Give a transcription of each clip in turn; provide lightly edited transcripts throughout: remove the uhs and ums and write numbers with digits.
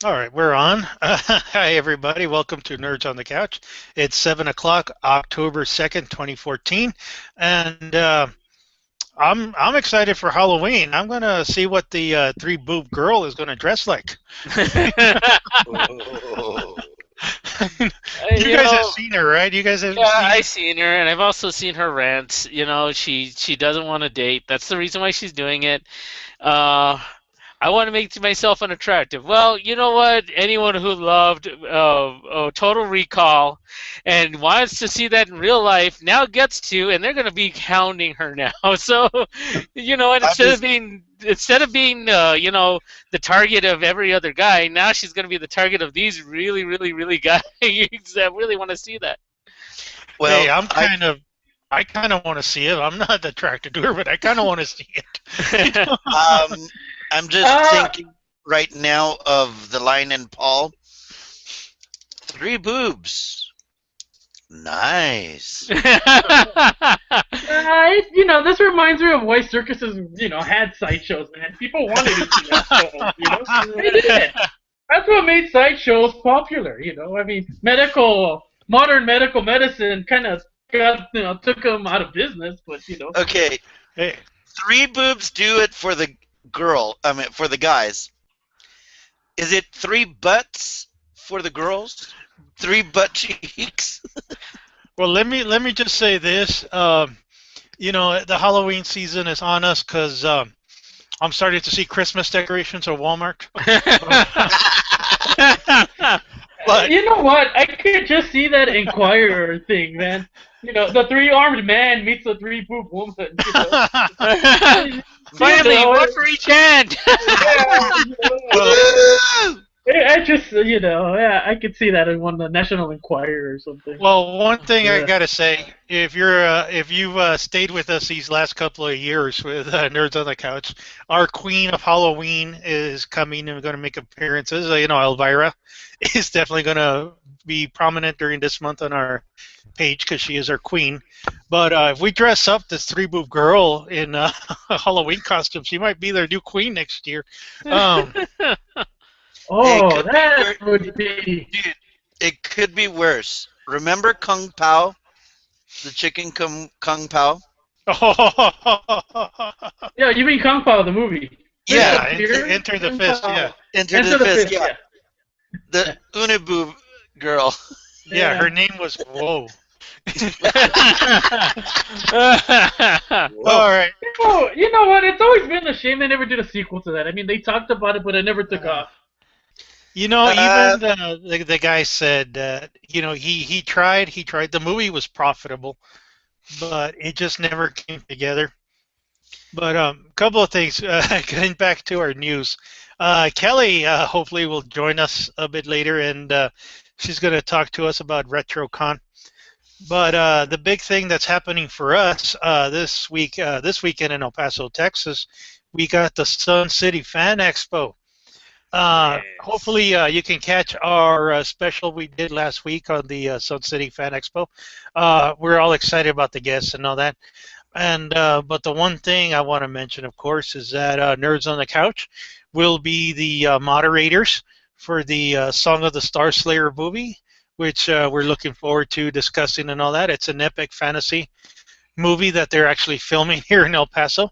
All right, we're on. Hi, everybody. Welcome to Nerds on the Couch. It's 7 o'clock, October 2nd, 2014, and I'm excited for Halloween. I'm gonna see what the three boob girl is gonna dress like. Oh. You You guys have know, seen her, right? You guys have yeah, seen I've her. seen her, and I've also seen her rant. She doesn't want to date. That's the reason why she's doing it. Uh, I want to make myself unattractive. Well, you know what? Anyone who loved Total Recall and wants to see that in real life now gets to, and they're going to be hounding her now. So, you know what? I'm just Instead of being the target of every other guy, now she's going to be the target of these really, really, really guys that really want to see that. Hey, well, I kind of want to see it. I'm not attracted to her, but I kind of want to see it. um I'm just Uh, thinking right now of the line in Paul. Three boobs. Nice. this reminds me of why circuses, had sideshows, man. People wanted to see that show. They did. That's what made sideshows popular, I mean, modern medical medicine kind of took them out of business, but. Okay, Hey, three boobs do it for the girl. I mean, for the guys. Is it three butts for the girls? Three butt cheeks? well, let me just say this. The Halloween season is on us because I'm starting to see Christmas decorations at Walmart. But You know what? I could just see that Inquirer thing, man. The three-armed man meets the three-boob woman. You Finally, know, one for each hand. yeah. well, Woo! I just, yeah, I could see that in one the National Enquirer or something. one thing I Yeah. gotta say, if you've stayed with us these last couple of years with Nerds on the Couch, our Queen of Halloween is coming and going to make appearances. Elvira is definitely going to be prominent during this month on our page because she is our queen. But if we dress up this three boob girl in a Halloween costume, she might be their new queen next year. Um, Hey, it Oh, could be that worse. would be. Dude, it could be worse. Remember Kung Pao? The chicken Kung Pao? Yeah, you mean Kung Pao, the movie. Prince Yeah, yeah, of enter, Tears? enter the Kung fist. Yeah, Pao. Enter the Enter the Fist. Fist, Yeah, yeah. the Uniboob girl. yeah. Yeah. Her name was Whoa. Whoa. All right. You know what? It's always been a shame they never did a sequel to that. I mean, they talked about it, but it never took Uh, off. Even Uh, the guy said that he tried. He tried. The movie was profitable, but it just never came together. But a couple of things. Getting back to our news, Kelly hopefully will join us a bit later, and she's going to talk to us about RetroCon. But the big thing that's happening for us this weekend in El Paso, Texas, we got the Sun City Fan Expo. Yes. Hopefully, you can catch our special we did last week on the Sun City Fan Expo. We're all excited about the guests and all that. And but the one thing I want to mention, of course, is that Nerds on the Couch will be the moderators for the Song of the Star Slayer movie, which we're looking forward to discussing and all that. It's an epic fantasy movie that they're actually filming here in El Paso,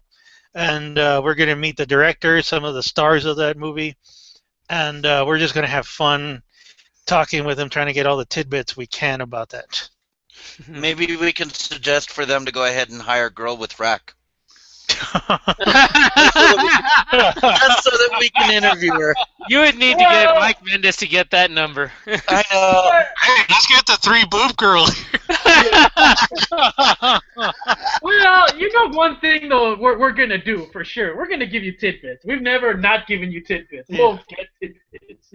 and we're going to meet the director, some of the stars of that movie, and we're just going to have fun talking with them, trying to get all the tidbits we can about that. maybe we can suggest for them to go ahead and hire Girl with Rack. Just so that we, just so that we can interview her. You would need to get Well, Mike Mendes to get that number. I know. Hey, let's get the three boob girl. one thing though we're gonna do for sure. We're gonna give you tidbits. We've never not given you tidbits. Yeah. We'll get tidbits.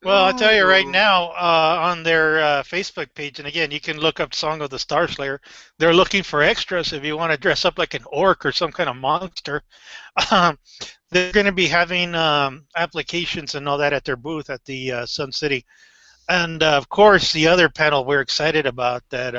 Well, I'll tell you right Ooh. now, on their Facebook page, and again, you can look up Song of the Star Slayer. They're looking for extras if you want to dress up like an orc or some kind of monster. Um, they're going to be having applications and all that at their booth at the Sun City. And of course, the other panel we're excited about that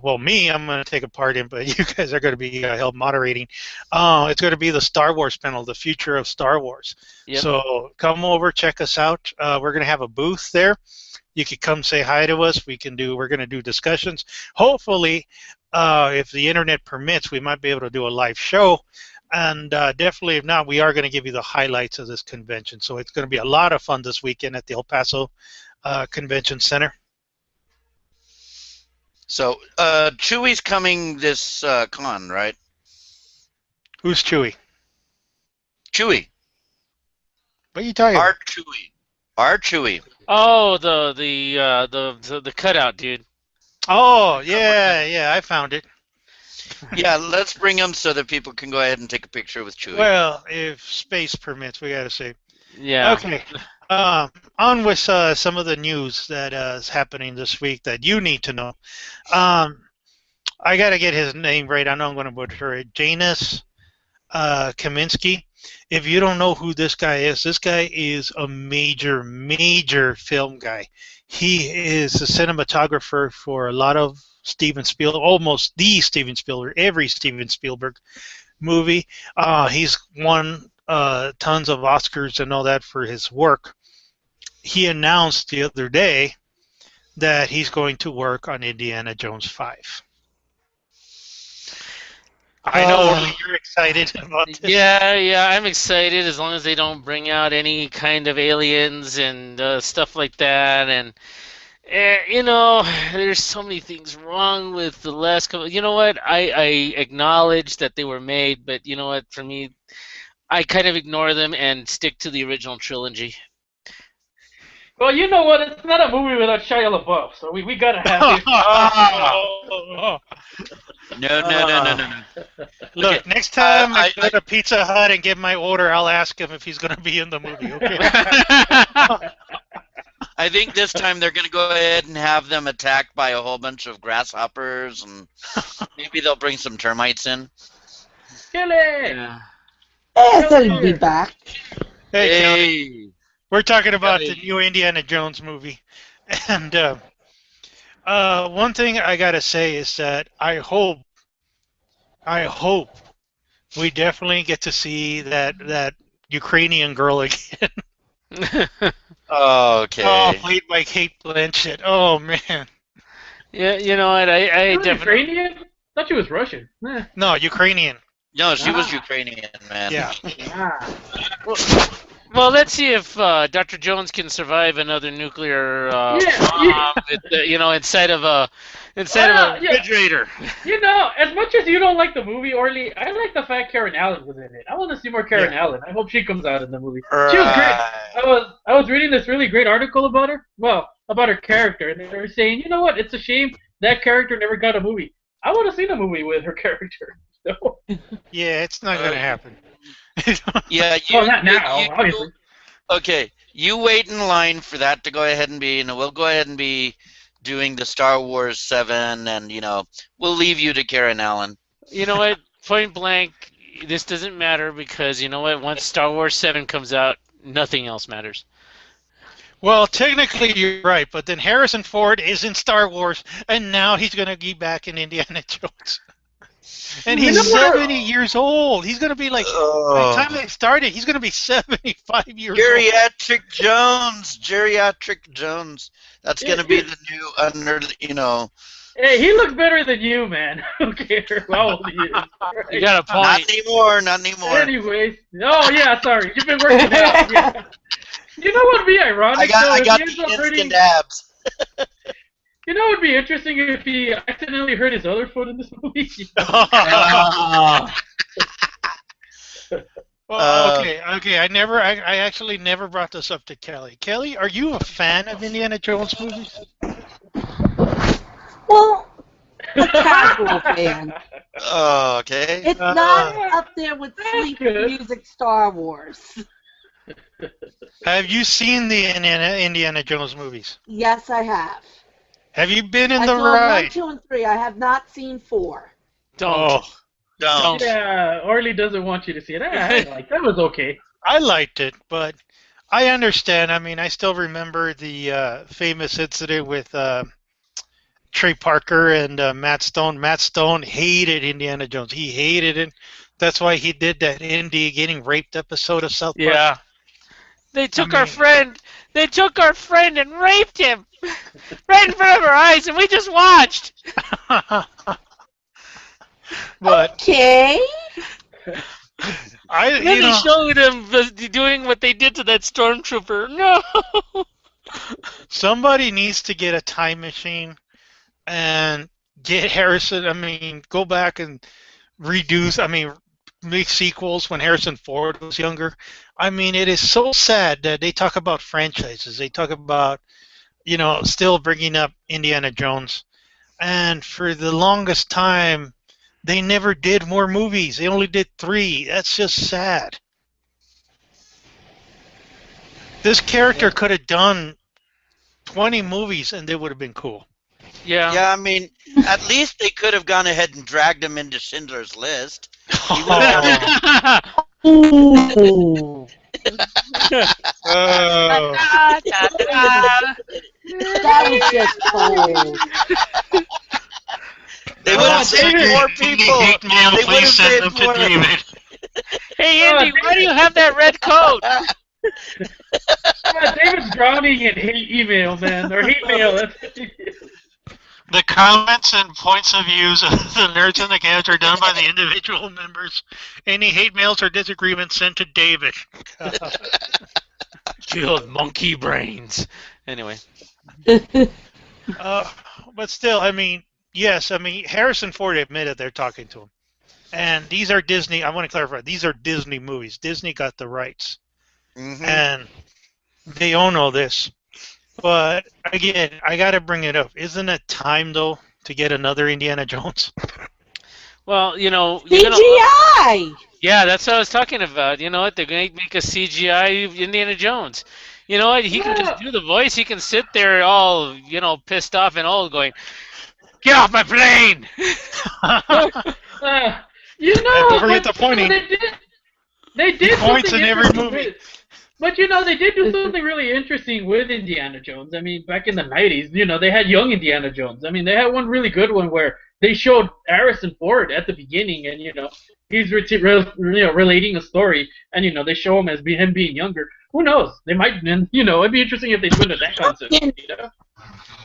well, me, I'm going to take a part in, but you guys are going to be help moderating. It's going to be the Star Wars panel, the future of Star Wars. Yep. So come over, check us out. We're going to have a booth there. You can come say hi to us. We're going to do discussions. Hopefully, if the internet permits, we might be able to do a live show. And definitely, if not, we are going to give you the highlights of this convention. So it's going to be a lot of fun this weekend at the El Paso Convention Center. So, Chewie's coming this con, right? Who's Chewie? Chewie. What are you talking about? Our Chewie. Oh, the cutout, dude. Oh, yeah, I found it. Yeah, let's bring him so that people can go ahead and take a picture with Chewie. Well, if space permits, we got to say. Yeah. Okay. On with some of the news that is happening this week that you need to know. I got to get his name right. I know I'm going to butcher it. Janusz Kaminski. If you don't know who this guy is a major film guy. He is a cinematographer for a lot of Steven Spielberg, almost the Steven Spielberg, every Steven Spielberg movie. He's won tons of Oscars and all that for his work. He announced the other day that he's going to work on Indiana Jones 5. I know you're excited about this. Yeah, I'm excited as long as they don't bring out any kind of aliens and stuff like that. And there's so many things wrong with the last couple. You know what? I acknowledge that they were made, but you know what? For me, I kind of ignore them and stick to the original trilogy. Well, you know what? It's not a movie without Shia LaBeouf, so we gotta have it. No. Look, Okay. next time I I- go to Pizza Hut and get my order, I'll ask him if he's going to be in the movie, okay? I think this time they're going to go ahead and have them attacked by a whole bunch of grasshoppers, and maybe they'll bring some termites in. Kill it! Yeah. I said he'd be back. Hey, Kelly, Hey. we're talking about Kelly. the new Indiana Jones movie. And one thing I got to say is that I hope we definitely get to see that Ukrainian girl again. Okay. Oh, played by Kate Blanchett. Oh, man. Yeah, you know what? I She was definitely. Ukrainian? I thought she was Russian. Eh. No, Ukrainian. No, she was Ukrainian, man. Yeah. Ah. Well, let's see if Dr. Jones can survive another nuclear bomb, inside of a Yeah. refrigerator. You know, as much as you don't like the movie, Orly, I like the fact Karen Allen was in it. I want to see more Karen Allen. I hope she comes out in the movie. She was great. I was reading this really great article about her. Well, about her character, and they were saying, you know what? It's a shame that character never got a movie. I would have seen a movie with her character. So, Yeah, it's not going to happen. Yeah, well, not now, obviously. Okay, you wait in line for that to go ahead and be, and we'll go ahead and be doing the Star Wars 7, and, we'll leave you to Karen Allen. You know what? Point blank, this doesn't matter because you know what? Once Star Wars 7 comes out, nothing else matters. Well, technically you're right, but then Harrison Ford is in Star Wars, and now he's going to be back in Indiana Jones. And he's 70 years old. He's going to be like, by the time they started, he's going to be 75 years old. Geriatric Jones. That's going to be the new, Hey, he looks better than you, man. I don't care how old he is. You got a Not point. anymore. Anyways. Oh, yeah, sorry. You've been working out. Yeah. You know what would be ironic? I got though, the if he ends up instant abs. You know what would be interesting if he accidentally hurt his other foot in this movie? Well, okay. I actually never brought this up to Kelly. Kelly, are you a fan of Indiana Jones movies? Well, a casual fan. Okay. It's not up there with sleep music Star Wars. Have you seen the Indiana Jones movies? Yes, I have. Have you been in I the saw 1, ride? 2, and 3. I have not seen 4. Oh, Don't. Yeah, Orly doesn't want you to see it. That was okay. I liked it, but I understand. I mean, I still remember the famous incident with Trey Parker and Matt Stone. Matt Stone hated Indiana Jones. He hated it. That's why he did that Indy getting raped episode of South Park. Yeah. They took I our mean- friend. They took our friend and raped him right in front of our eyes, and we just watched. But Okay. Then he showed him doing what they did to that stormtrooper. No. somebody needs to get a time machine and get Harrison. I mean, go back and redo. I mean, make sequels when Harrison Ford was younger. I mean, it is so sad that they talk about franchises. They talk about, still bringing up Indiana Jones, and for the longest time, they never did more movies. They only did 3. That's just sad. This character could have done 20 movies and they would have been cool. Yeah. Yeah, I mean, at least they could have gone ahead and dragged him into Schindler's List. Oh. Ooh. Oh. That was just cold. They would have saved more people. Hate mail, They would have please send saved them to more. David. Hey, Andy, why do you have that red coat? Yeah, David's drowning in hate email, man, or hate mail. That's what he is. The comments and points of views of the Nerds in the Cast are done by the individual members. Any hate mails or disagreements sent to David. Killed monkey brains. Anyway. But still, I mean, yes, I mean, Harrison Ford admitted they're talking to him. And these are Disney, I want to clarify, these are Disney movies. Disney got the rights. Mhm. And they own all this. But, again, I got to bring it up. Isn't it time, though, to get another Indiana Jones? Well, you're gonna. CGI. Yeah, that's what I was talking about. You know what? They're going to make a CGI Indiana Jones. You know what? He can just do the voice. He can sit there all, pissed off and old going, "Get off my plane!" Don't forget the pointing. They did He points something in every interesting movie. But they did do something really interesting with Indiana Jones. I mean, back in the 90s, they had young Indiana Jones. I mean, they had one really good one where they showed Harrison Ford at the beginning, and he's relating a story, and they show him as him being younger. Who knows? They might, it'd be interesting if they went to that concept.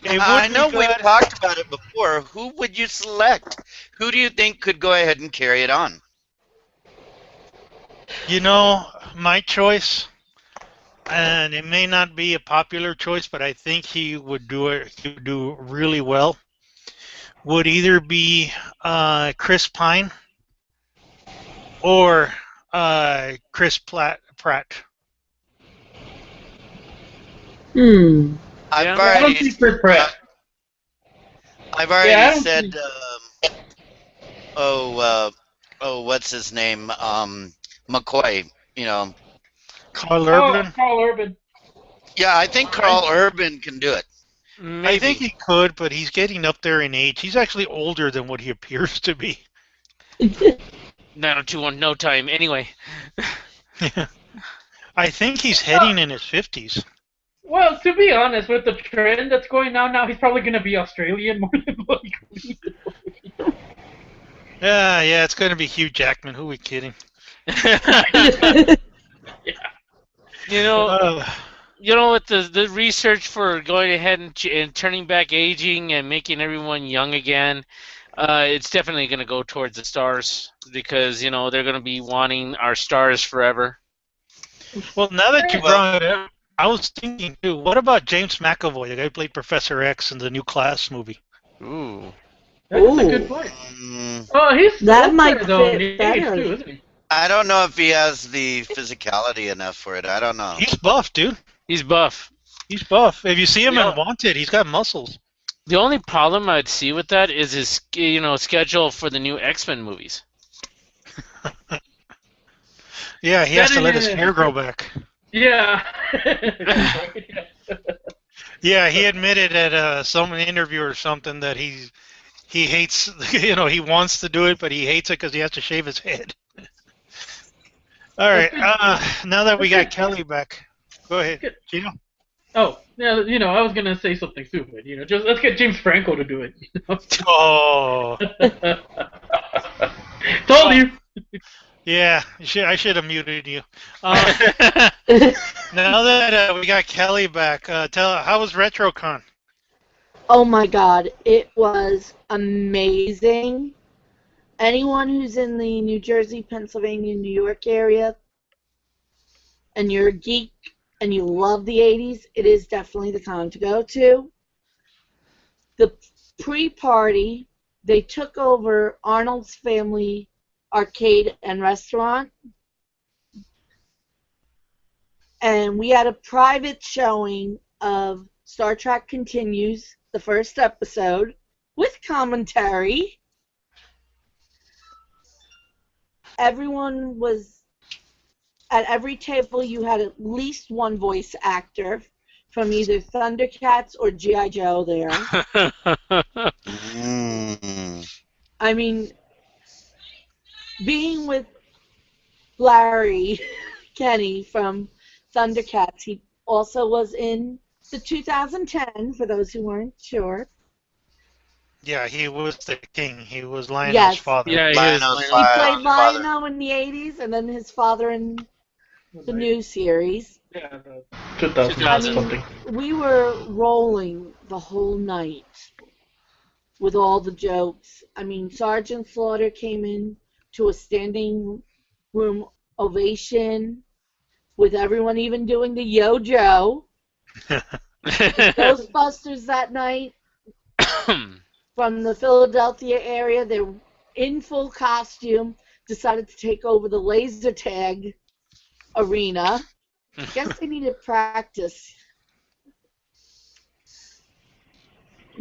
I know we've talked about it before. Who would you select? Who do you think could go ahead and carry it on? My choice, and it may not be a popular choice, but I think he would do it. He would do really well. Would either be Chris Pine or Chris Pratt. Hmm. I've Yeah. I don't already, think Chris Pratt. I've already Yeah, I don't said. What's his name? McCoy. Carl Urban. Carl Urban. Yeah, I think Carl Urban can do it. Maybe. I think he could, but he's getting up there in age. He's actually older than what he appears to be. 90210 no time. Anyway. I think he's heading in his 50s. Well, to be honest, with the trend that's going on now, he's probably going to be Australian more than likely. Yeah, it's going to be Hugh Jackman. Who are we kidding? With the research for going ahead and turning back aging and making everyone young again, it's definitely going to go towards the stars because, they're going to be wanting our stars forever. Well, now that you brought it up, I was thinking, too, what about James McAvoy, the guy who played Professor X in the new Class movie? Ooh. That's a good point. Oh, he's That older, might though, fit in age, better. too, isn't he? I don't know if he has the physicality enough for it. I don't know. He's buff, dude. He's buff. He's buff. If you see him Yeah. in Wanted, he's got muscles. The only problem I'd see with that is his, schedule for the new X-Men movies. Yeah, he has That to let his is- hair grow back. Yeah. Yeah, he admitted at some interview or something that he hates, he wants to do it, but he hates it because he has to shave his head. All right, now that we got Kelly back, go ahead, Gino. Oh, yeah, I was gonna say something stupid. Just let's get James Franco to do it. Oh, Told you. yeah. I should have muted you. Um, now that we got Kelly back, how was RetroCon? Oh my God, it was amazing. Anyone who's in the New Jersey, Pennsylvania, New York area, and you're a geek and you love the 80s, it is definitely the con to go to. The pre-party, they took over Arnold's Family Arcade and Restaurant, and we had a private showing of Star Trek Continues, the first episode, with commentary. Everyone was at every table. You had at least one voice actor from either Thundercats or G.I. Joe there. I mean, being with Larry Kenny from Thundercats, he also was in the 2010, for those who weren't sure. Yeah, he was the king. He was Lionel's Yes. father. Yeah, Lionel's He father. played Lionel in the 80s, and then his father in the new series. Yeah, 2000 2000. something. We were rolling the whole night with all the jokes. I mean, Sergeant Slaughter came in to a standing room ovation with everyone even doing the Yo Joe. Ghostbusters that night from the Philadelphia area, they're in full costume, decided to take over the laser tag arena. Guess they needed practice.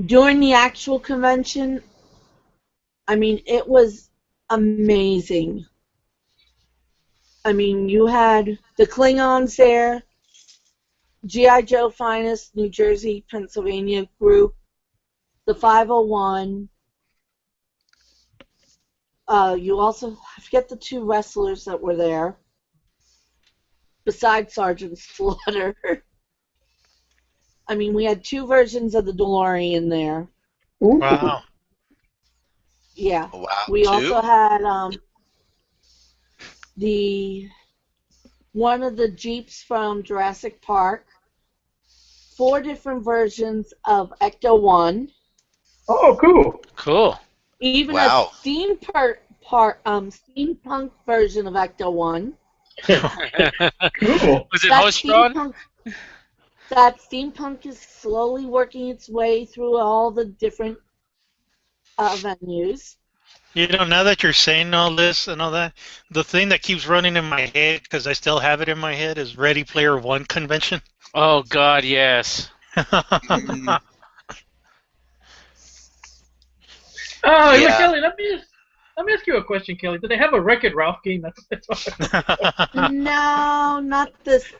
During the actual convention, I mean, it was amazing. I mean, you had the Klingons there, G.I. Joe Finest, New Jersey, Pennsylvania group, the 501. You also, I forget the two wrestlers that were there, besides Sergeant Slaughter. I mean, we had two versions of the DeLorean there. Wow. Yeah. Wow. We two? also had one of the Jeeps from Jurassic Park, 4 different versions of Ecto-1, Oh, cool. Cool. even Wow. a steampunk version of Ecto-1. Cool. Was it That Hostron? steampunk is slowly working its way through all the different venues. Now that you're saying all this and all that, the thing that keeps running in my head, because I still have it in my head, is Ready Player One convention. Oh God, yes. Mm, Oh, yeah. Yeah. Kelly, let me ask you a question, Kelly. Do they have a Wreck-It Ralph game? That's No, not this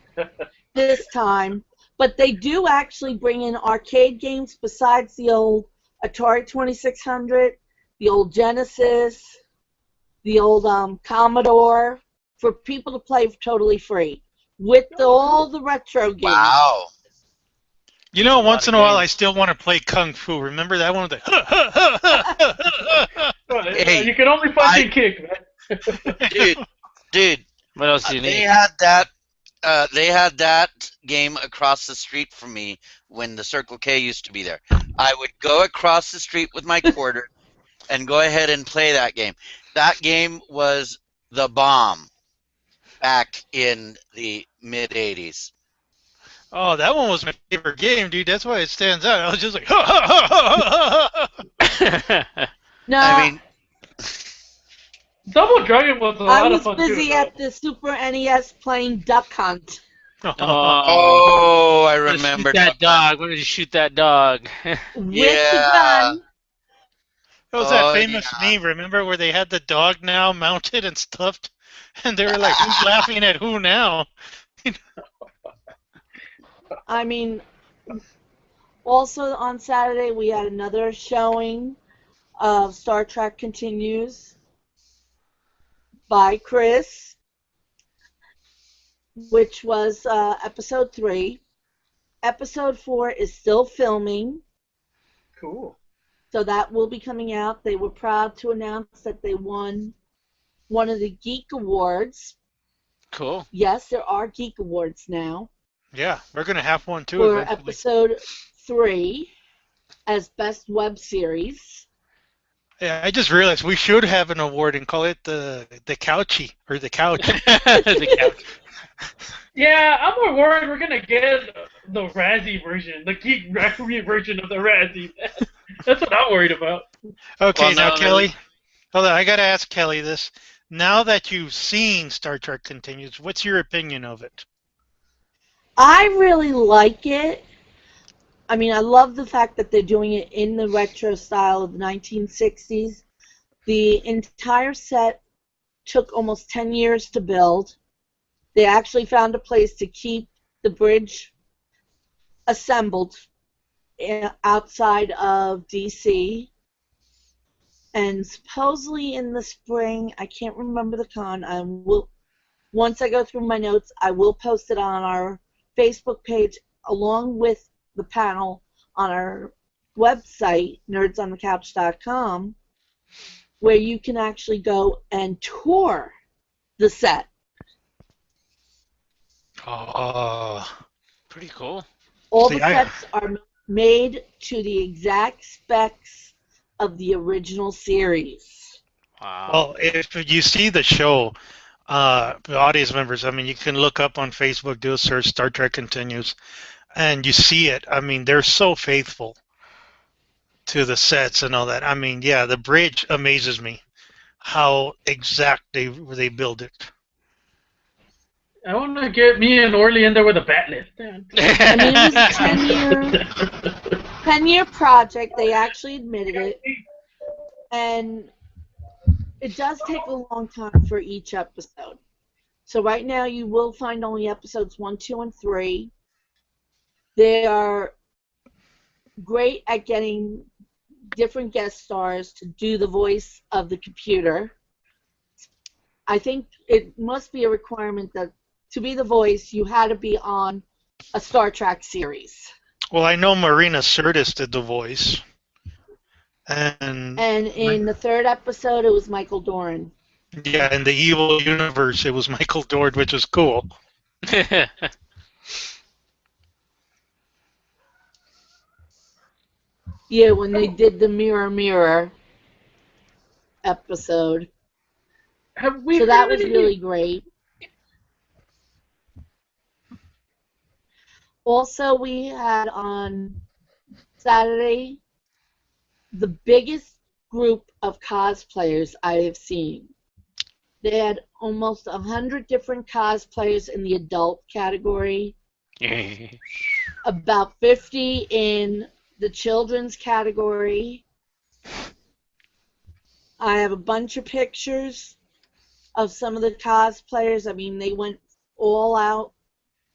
time. But they do actually bring in arcade games besides the old Atari 2600, the old Genesis, the old Commodore, for people to play totally free with all the retro games. Wow. Once in a while, I games. still want to play Kung Fu. Remember that one with Hey, you can only punch and kick, man. Dude, What else do you they need? had that. They had that game across the street from me when the Circle K used to be there. I would go across the street with my quarter and go ahead and play that game. That game was the bomb back in the mid '80s. Oh, that one was my favorite game, dude. That's why it stands out. I was just like, No, I mean, Double Dragon was a I lot was of fun busy too. at the Super NES playing Duck Hunt. oh, I Wanna remember shoot that dog. Why did you shoot that dog? With the Yeah. gun. That was that Oh, famous yeah. meme, remember, where they had the dog now mounted and stuffed? And they were like, who's laughing at who now? I mean, also on Saturday we had another showing of Star Trek Continues by Chris, which was episode 3. Episode 4 is still filming, Cool. so that will be coming out. They were proud to announce that they won one of the Geek Awards. Cool. Yes, there are Geek Awards now Yeah, we're gonna have one too for eventually. episode 3 as Best Web Series. Yeah, I just realized we should have an award and call it the Couchy or the Couch. The couch. Yeah, I'm more worried we're gonna get the Razzie version, the Geek Referee version of the Razzie. That's what I'm worried about. Okay, Well, now no, Kelly, hold on, I gotta ask Kelly this. Now that you've seen Star Trek Continues, what's your opinion of it? I really like it. I mean, I love the fact that they're doing it in the retro style of the 1960s. The entire set took almost 10 years to build. They actually found a place to keep the bridge assembled outside of DC. And supposedly in the spring, I can't remember the con, once I go through my notes, I will post it on our Facebook page along with the panel on our website, nerdsonthecouch.com, where you can actually go and tour the set. Oh, Pretty cool. All See, the sets are made to the exact specs of the original series. Wow. well, if you see the show, the audience members, I mean, you can look up on Facebook, do a search, Star Trek Continues, and you see it. I mean, they're so faithful to the sets and all that. I mean, yeah, the bridge amazes me how exact they build it. I want to get me and Orly in there with a bat lift. I mean, it was a 10-year project. They actually admitted it. And it does take a long time for each episode. So right now you will find only episodes 1, 2, and 3. They are great at getting different guest stars to do the voice of the computer. I think it must be a requirement that to be the voice, you had to be on a Star Trek series. Well, I know Marina Sirtis did the voice. And in the 3rd episode, it was Michael Dorn. yeah, in the Evil Universe, it was Michael Dorn, which was cool. Yeah, when they did the Mirror Mirror episode. Have we So that heard was any- really great. Also, we had on Saturday the biggest group of cosplayers I have seen. They had almost 100 different cosplayers in the adult category, about 50 in the children's category. I have a bunch of pictures of some of the cosplayers. I mean, they went all out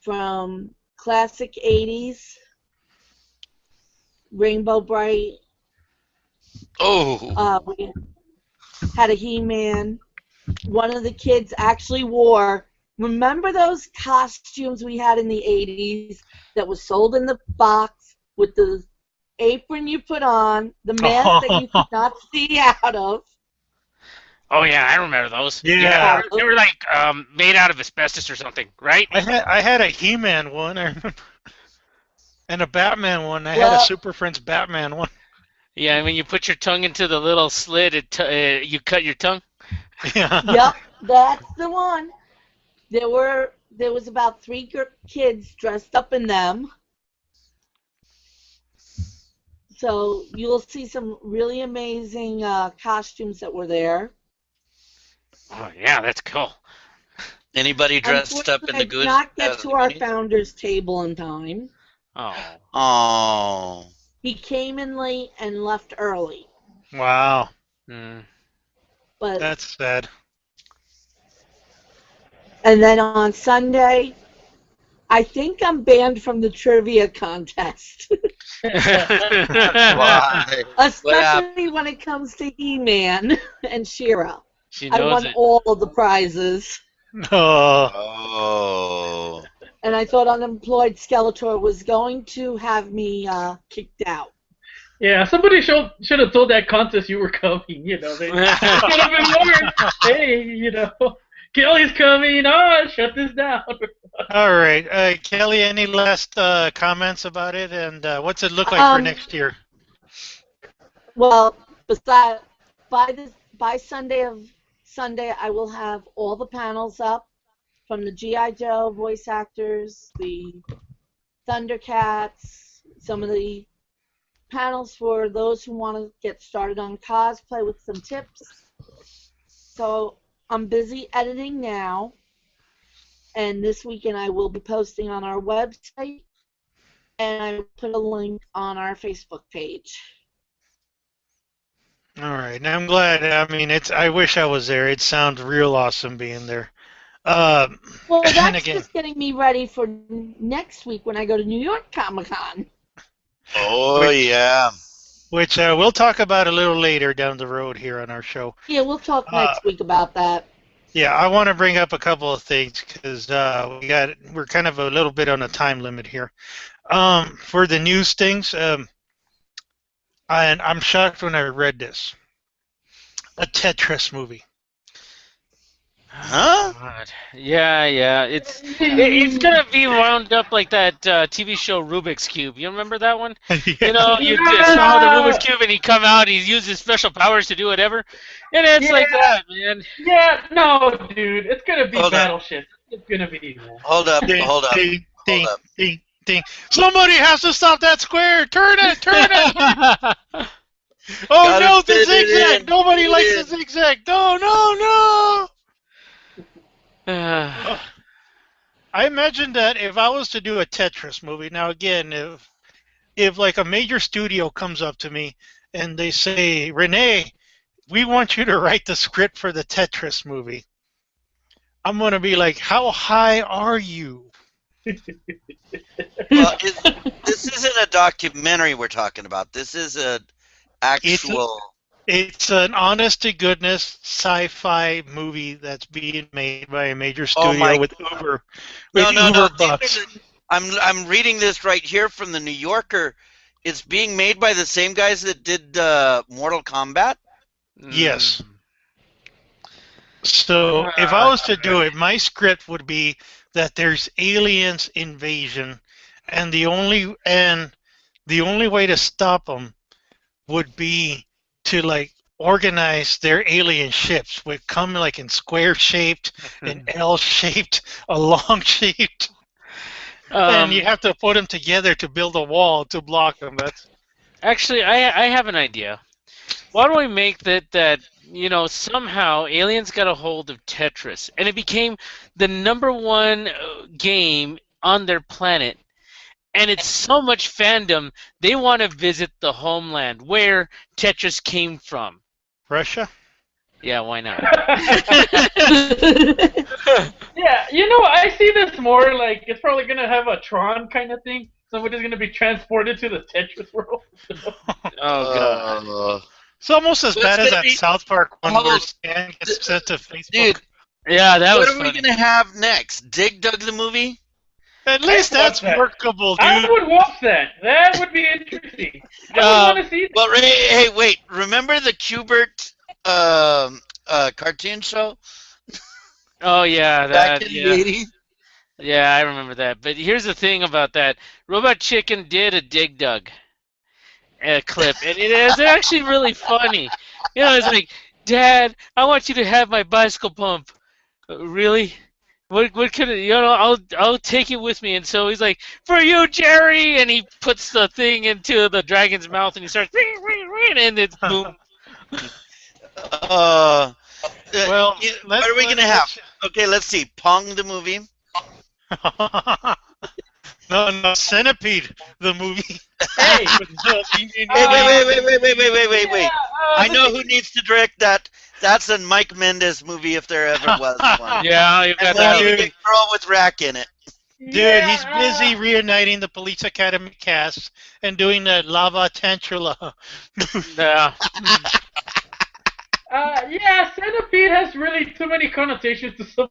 from classic 80s, Rainbow Bright. Oh, We had a He-Man. One of the kids actually wore, remember those costumes we had in the 80s that was sold in the box with the apron you put on, the mask that you could not see out of? Oh yeah, I remember those. Yeah. They were like made out of asbestos or something, right? I had a He-Man one, I remember, and a Batman one. I had Well- a Super Friends Batman one. Yeah, when you put your tongue into the little slit, you cut your tongue. Yeah. Yep, that's the one. There was about 3 kids dressed up in them. So you'll see some really amazing costumes that were there. Oh yeah, that's cool. anybody dressed up in the Unfortunately, I good? did not get as to the our goodies? founder's table in time. Oh, Oh, He came in late and left early. Wow, But that's sad. and then on Sunday, I think I'm banned from the trivia contest, why? especially when it comes to He-Man and She-Ra. she I knows won it. all of the prizes. Oh, Oh, and I thought Unemployed Skeletor was going to have me kicked out. Yeah, somebody should have told that contest you were coming. You know, they could have been more. Hey, Kelly's coming. Oh, shut this down. All right, Kelly. Any last comments about it, and what's it look like for next year? Well, by Sunday, I will have all the panels up from the G.I. Joe voice actors, the Thundercats, some of the panels for those who want to get started on cosplay with some tips. So I'm busy editing now, and this weekend I will be posting on our website, and I will put a link on our Facebook page. All right, now I'm glad. I mean, I wish I was there. It sounds real awesome being there. Well, and that's again, just getting me ready for next week when I go to New York Comic-Con. Oh, yeah. which we'll talk about a little later down the road here on our show. Yeah, we'll talk next week about that. Yeah, I want to bring up a couple of things because we're kind of a little bit on a time limit here. For the news things, and I'm shocked when I read this. A Tetris movie. Huh? God. Yeah. It's gonna be wound up like that TV show Rubik's Cube. You remember that one? You know, you solve the Rubik's Cube and he come out, he uses special powers to do whatever, and it's like that, man. Yeah, no, dude, it's gonna be Battleship. It's gonna be. Man. Hold up. Ding. Somebody has to stop that square. Turn it. Oh no, the zigzag. Nobody likes the zigzag. No. I imagine that if I was to do a Tetris movie, now again, if like a major studio comes up to me and they say, Renee, we want you to write the script for the Tetris movie, I'm going to be like, how high are you? Well, this isn't a documentary we're talking about. This is an actual... It's an honest-to-goodness sci-fi movie that's being made by a major studio with Uber bucks. I'm reading this right here from the New Yorker. It's being made by the same guys that did Mortal Kombat? Yes. So if I was to do it, my script would be that there's aliens invasion, and the only way to stop them would be to like organize their alien ships, would come like in square shaped, an L shaped, a long shaped, and you have to put them together to build a wall to block them. That's actually, I have an idea. Why don't we make that somehow aliens got a hold of Tetris and it became the #1 game on their planet. And it's so much fandom, they want to visit the homeland where Tetris came from. Russia? Yeah, why not? Yeah, I see this more like it's probably going to have a Tron kind of thing. Somebody's going to be transported to the Tetris world. Oh, God. It's almost as bad as that South Park one where Stan gets sent to Facebook. Dude, yeah, that was funny. What are we going to have next? Dig Dug the movie? At least that's workable, dude. I would watch that. That would be interesting. I would want to see that. Well, hey, wait. Remember the Q*bert cartoon show? Oh, yeah. Back in the 80s? Yeah, I remember that. But here's the thing about that. Robot Chicken did a Dig Dug clip, and it is actually really funny. It's like, Dad, I want you to have my bicycle pump. Really? What could it, I'll take it with me. And so he's like, for you, Jerry, and he puts the thing into the dragon's mouth and he starts and it's boom. Well, what are we gonna have? Okay, let's see. Pong the movie. No, Centipede the movie. Hey, wait. I know who needs to direct that. That's a Mike Mendes movie if there ever was one. Yeah, you've got that. With a girl with rack in it. Dude, he's busy reuniting the Police Academy cast and doing the Lava Tantula. Yeah. Yeah, Centipede has really too many connotations to some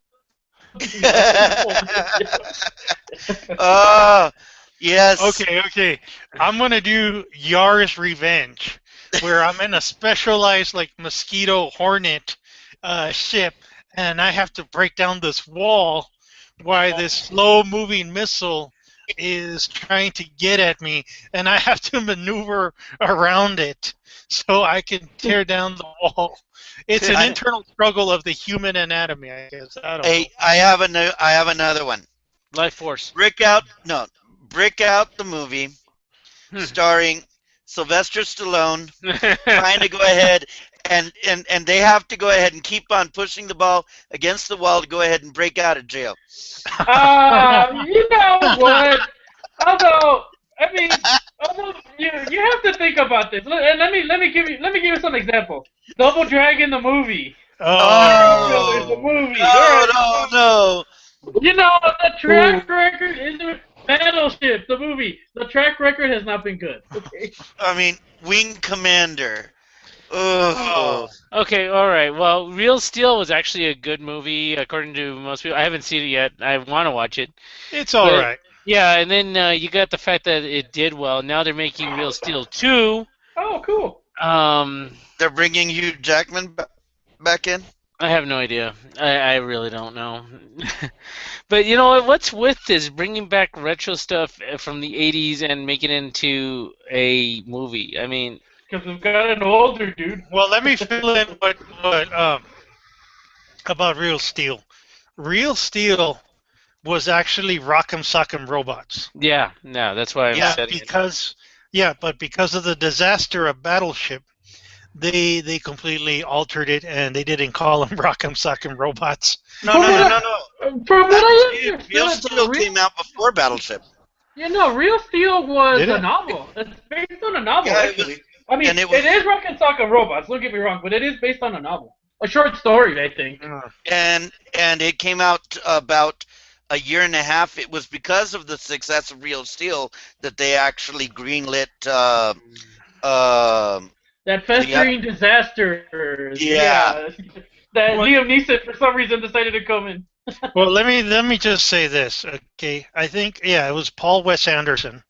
Oh, yes. Okay. I'm gonna do Yar's Revenge, where I'm in a specialized like mosquito hornet ship, and I have to break down this wall while this slow-moving missile is trying to get at me, and I have to maneuver around it so I can tear down the wall. It's an internal struggle of the human anatomy, I guess. I don't know. Hey, I have another one. Life Force. Brick Out the movie, starring Sylvester Stallone, trying to go ahead and they have to go ahead and keep on pushing the ball against the wall to go ahead and break out of jail. You know what? Although you have to think about this. And let me give you some examples. Double Dragon the movie. Oh, The movie. no. You know the track record is Battleship the movie. The track record has not been good. Okay. I mean, Wing Commander. Oh. Okay, all right. Well, Real Steel was actually a good movie, according to most people. I haven't seen it yet. I want to watch it. It's all right. Yeah, and then you got the fact that it did well. Now they're making Real Steel 2. Oh, cool. They're bringing Hugh Jackman back in? I have no idea. I really don't know. But you know what's with this bringing back retro stuff from the 80s and making it into a movie? I mean, because we've got an older dude. Well, let me fill in what about Real Steel. Real Steel was actually Rock'em Sock'em Robots. yeah, no, that's why I'm saying it. But because of the disaster of Battleship, they completely altered it and they didn't call them Rock'em Sock'em Robots. No. From what I understood, Real Steel came out before Battleship. You know, Real Steel was Did a it? novel. It's based on a novel, Yeah, it actually. was- I mean, and it it was- is Rock and Sock and Robots, don't get me wrong, but it is based on a novel. A short story, I think. And it came out about a year and a half. It was because of the success of Real Steel that they actually greenlit That festering disaster. Yeah. That Liam Neeson, for some reason, decided to come in. Well, let me just say this, okay? I think it was Paul Wes Anderson,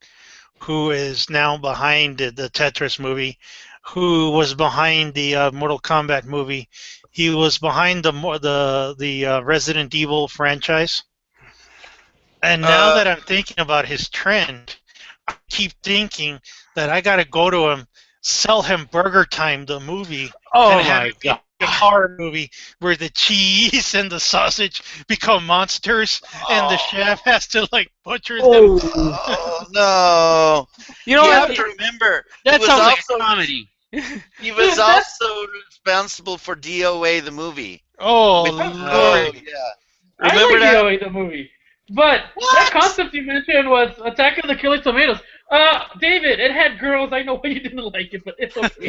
who is now behind the Tetris movie, who was behind the Mortal Kombat movie. He was behind the Resident Evil franchise. And now that I'm thinking about his trend, I keep thinking that I got to go to him, sell him Burger Time, the movie. Oh and have my it be god! a horror movie where the cheese and the sausage become monsters, and the chef has to like butcher them. Oh no! You know You what? have to remember That he was sounds like also a comedy. he was also responsible for DOA the movie. Oh, With- Lord. yeah. I Remember like that? DOA, the movie. But that concept you mentioned was Attack of the Killer Tomatoes. David, it had girls. I know why you didn't like it, but it's okay.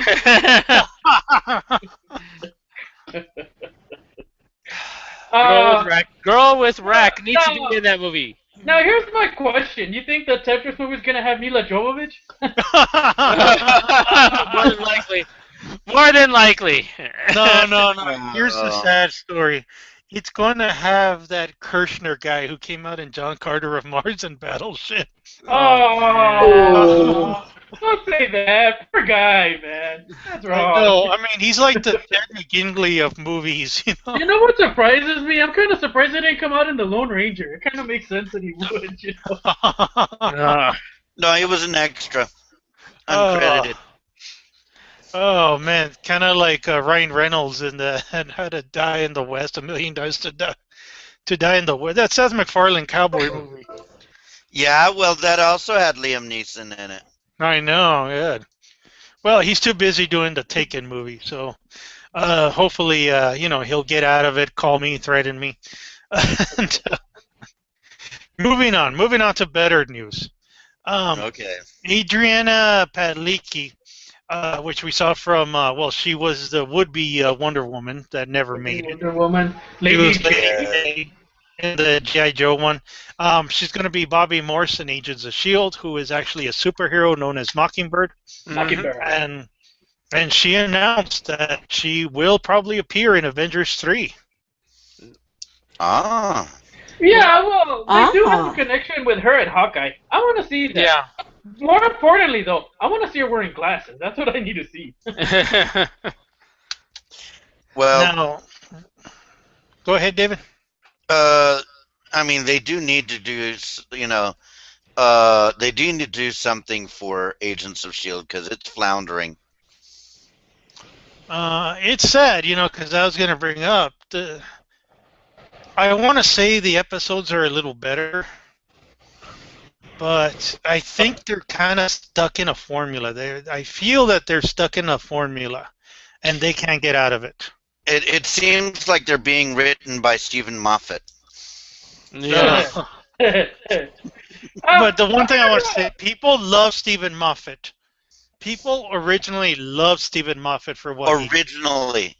Girl with rack needs to no. be in that movie. Now, here's my question. You think the Tetris movie is going to have Mila Jovovich? More than likely. More than likely. No. Here's the sad story. It's going to have that Kirshner guy who came out in John Carter of Mars and Battleship. Oh, don't say that. Poor guy, man. That's wrong. No, I mean, he's like the Ted McGinley of movies, you know? You know what surprises me? I'm kind of surprised it didn't come out in The Lone Ranger. It kind of makes sense that he would, you know. No, he was an extra, uncredited. Oh man, kind of like Ryan Reynolds in the and How to Die in the West, $1 Million to Die in the West. That Seth MacFarlane cowboy movie. Yeah, well, that also had Liam Neeson in it. I know, yeah. Well, he's too busy doing the Taken movie, so hopefully, he'll get out of it, call me, threaten me. And, moving on to better news. Okay. Adriana Palicki, which we saw from, she was the would-be Wonder Woman that never made it. Wonder Woman. She Lady was J. in the G.I. Joe one. She's going to be Bobby Morse in Agents of S.H.I.E.L.D., who is actually a superhero known as Mockingbird. Mockingbird. And she announced that she will probably appear in Avengers 3. Ah. Yeah, well, they do have Ah. a connection with her and Hawkeye. I want to see that. Yeah. More importantly, though, I want to see her wearing glasses. That's what I need to see. Well, Now, go ahead, David. I mean, they do need to do, they do need to do something for Agents of S.H.I.E.L.D. because it's floundering. It's sad, because I was going to bring up I want to say the episodes are a little better, but I think they're kind of stuck in a formula. I feel that they're stuck in a formula, and they can't get out of it. It seems like they're being written by Stephen Moffat. Yeah. But the one thing I want to say, people love Stephen Moffat. People originally loved Stephen Moffat for what he did. Originally.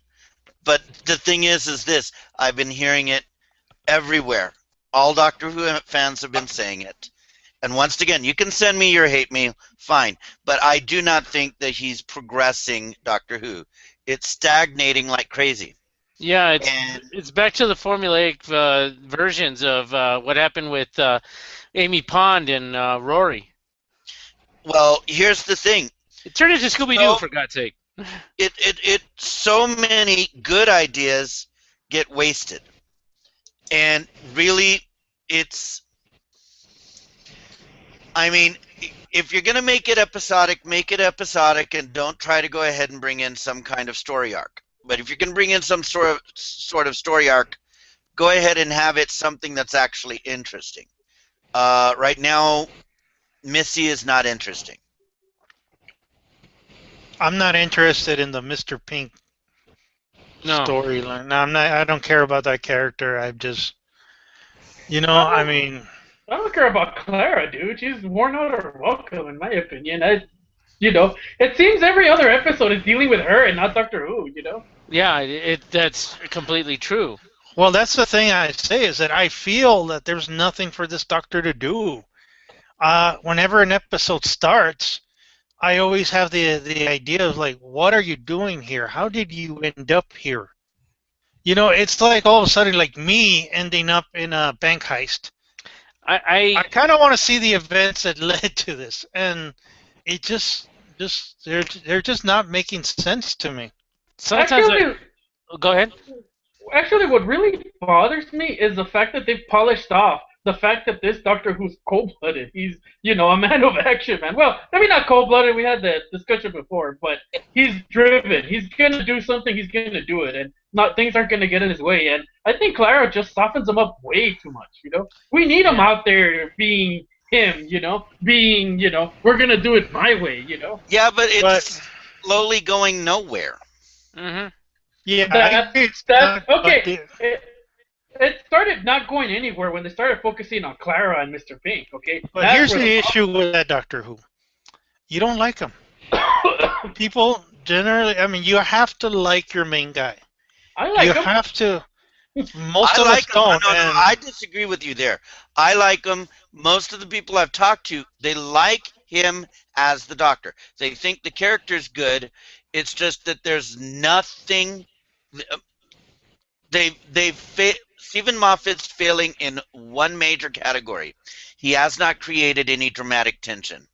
But the thing is this. I've been hearing it everywhere. All Doctor Who fans have been saying it. And once again, you can send me your hate mail, fine. But I do not think that he's progressing Doctor Who. It's stagnating like crazy. Yeah, And it's back to the formulaic versions of what happened with Amy Pond and Rory. well, here's the thing. It turned into Scooby-Doo, So- for God's sake. So many good ideas get wasted. And really, I mean, if you're going to make it episodic and don't try to go ahead and bring in some kind of story arc. But if you can bring in some sort of story arc, go ahead and have it something that's actually interesting. Right now, Missy is not interesting. I'm not interested in the Mr. Pink No. storyline. No, I don't care about that character. I just, I mean, I don't care about Clara, dude. She's worn out her welcome, in my opinion. It seems every other episode is dealing with her and not Doctor Who. Yeah, that's completely true. well, that's the thing I say is that I feel that there's nothing for this Doctor to do. Whenever an episode starts, I always have the idea of like, what are you doing here? How did you end up here? It's like all of a sudden like me ending up in a bank heist. I kind of want to see the events that led to this, and it just they're just not making sense to me. Sometimes go ahead. Actually, what really bothers me is the fact that they've polished off the fact that this Doctor Who's cold-blooded. He's, a man of action, man. Well, maybe not cold-blooded. We had that discussion before, but he's driven. He's gonna do something. He's gonna do it, and things aren't gonna get in his way. And I think Clara just softens him up way too much. We need him out there being him. Being, we're gonna do it my way. Yeah, but it's slowly going nowhere. Mm-hmm. Yeah, It started not going anywhere when they started focusing on Clara and Mr. Pink, okay? But here's the issue with that Doctor Who. You don't like him. People generally, I mean, you have to like your main guy. I like you him. have to. Most of I us like him. don't. No, and I disagree with you there. I like him. Most of the people I've talked to, they like him as the Doctor. They think the character's good. It's just that there's nothing. Stephen Moffat's failing in one major category. He has not created any dramatic tension.